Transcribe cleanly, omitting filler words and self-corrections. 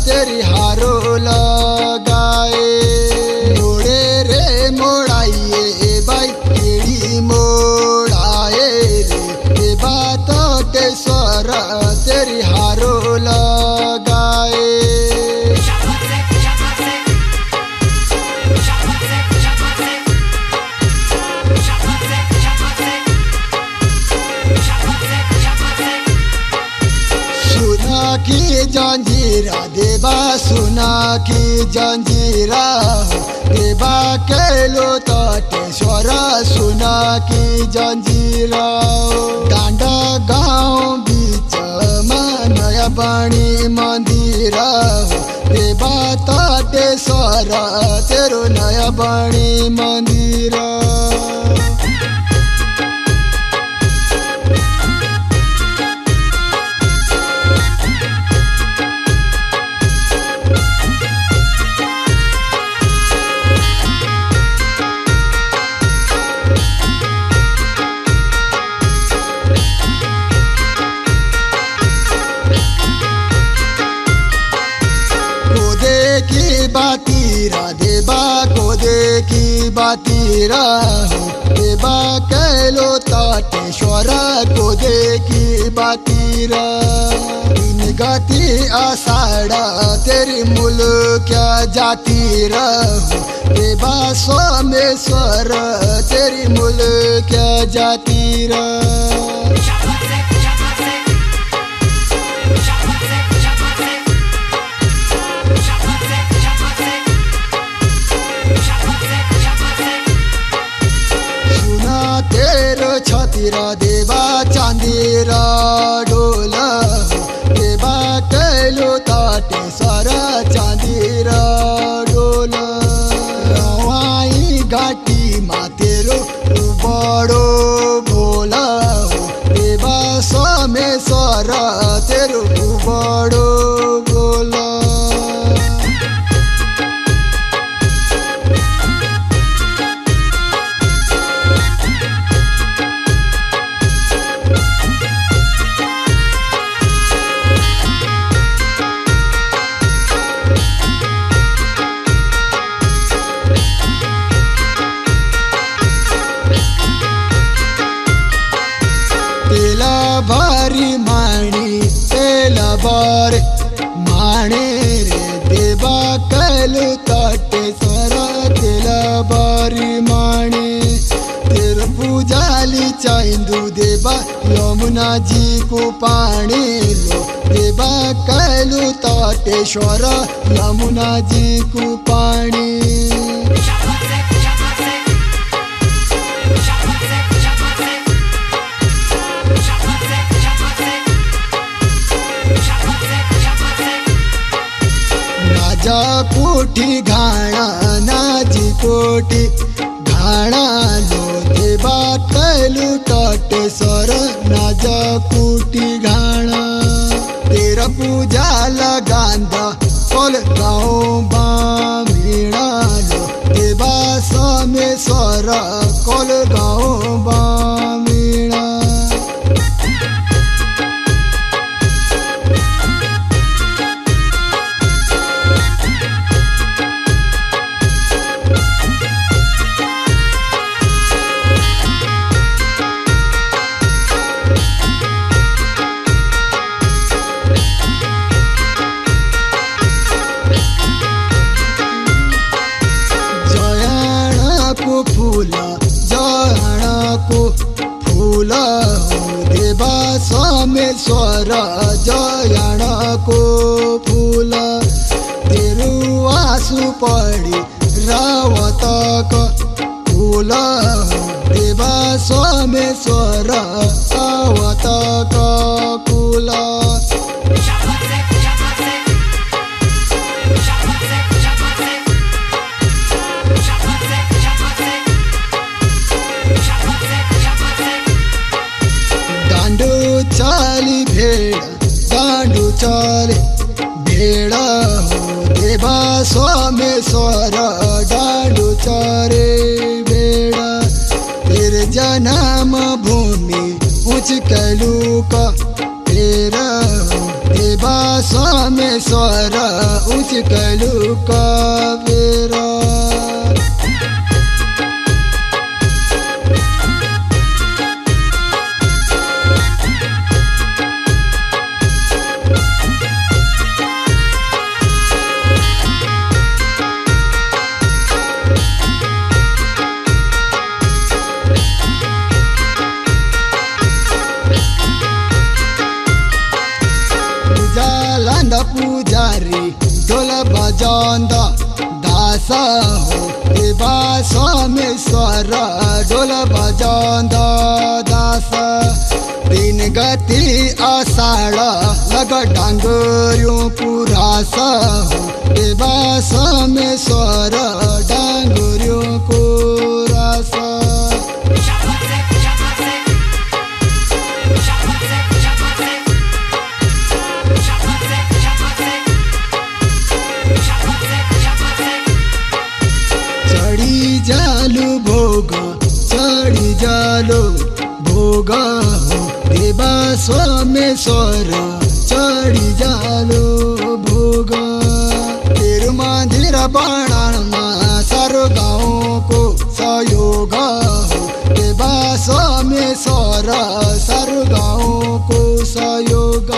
तेरी हारो लगाए मोड़े रे मोड़ाइए बाई केड़ी मोड़ाए रे बात के स्वर तेरी हारो लगाए की जंजीरा देवा सुना की जंजीरा देवा के लो तटेश्वर सुना की जंजीरा डांडा गाँव बीच नया पानी मंदिर देवा तटेश्वर तेरो नया पानी मंदिर बातीरा देवा को दे की बातीरा देवा कैलो तटेश्वर को दे की बातीरा इन गति आषाढ़ तेरी मूल क्या जाती देवा सोमेश्वर तेरी मूल क्या जाती छतीरा देवा चांदीरा डोला देवा कैलो तटेश्वर चांदीरा डोला रवाई घाटी मा तेरो बड़ो भोला देवा सोमेश्वर तेरो बड़ो भोला भारी माणी तेला बार माणे रे देवा कैलो तटेश्वर तेला बारी माणे तेर पूजाली चांदू देवा यमुना जी को पानी लो देवा कैलो तटेश्वर यमुना जी को पानी कोठी घाणा नाजी कोठी घाणा लो देवा कैलो तटेश्वर नाजा कोठी घाणा तेरा पूजा लगांदा कोल गाँव बामीणा लो देवा सोमेश्वर कोल गाँव बामीणा फूला जाना को सुपारी रावतक कुल देवा सोमेश्वर आवतक कुल दांडू चाली भेड़ दांडू चाली भेड़ देवा सोमेश्वर दांडू चारे भेड़ फिर जन्म भूमि उच कैलूक फिर देवा सोमेश्वर उच कैलूक फिर पुजारी ढोल बजांदा दास हो देवा सोमेश्वर ढोल बजांदा दास तीन गती आषाढ लग डांगर्यो पुरास हो देवा सोमेश्वर डांगर्यो पुरास जालू भोग चढ़ी जालो भोग हो देवा सोमेश्वर चढ़ी जालो भोग तेर मंदिर बनाणमा सारो गाँव को सहयोग हो देवा सोमेश्वर सारो गाँव को सहयोग